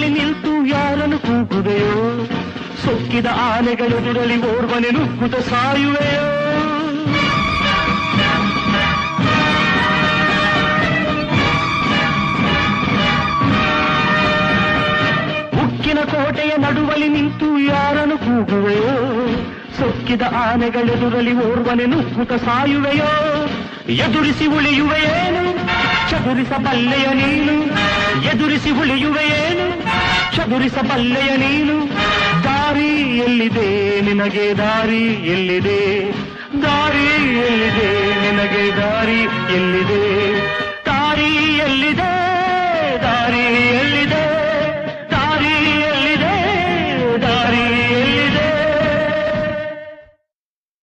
ನಡುವಲಿ ನಿಂತು ಯಾರನ್ನು ಕೂಗುವೆಯೋ ಸೊಕ್ಕಿದ ಆನೆಗಳೆದುರಲಿ ಓರ್ವನೆ ನುಗ್ಗುತ್ತ ಸಾಯುವೆಯೋ ಉಕ್ಕಿನ ಕೋಟೆಯ ನಡುವಲಿ ನಿಂತು ಯಾರನ್ನು ಕೂಗುವೆಯೋ ಸೊಕ್ಕಿದ ಆನೆಗಳೆದುರಲಿ ಓರ್ವನೆ ನುಗ್ಗುತ್ತ ಸಾಯುವೆಯೋ ಎದುರಿಸಿ ಉಳಿಯುವೆಯೇನು ಚದುರಿಸಬಲ್ಲೆಯ ನೀನು ಎದುರಿಸಿ ಉಳಿಯುವೆಯೇನು ಚದುರಿಸಬಲ್ಲೆಯ ನೀನು ದಾರಿ ಎಲ್ಲಿದೆ ನಿನಗೆ ದಾರಿ ಎಲ್ಲಿದೆ ದಾರಿ ಎಲ್ಲಿದೆ ನಿನಗೆ ದಾರಿ ಎಲ್ಲಿದೆ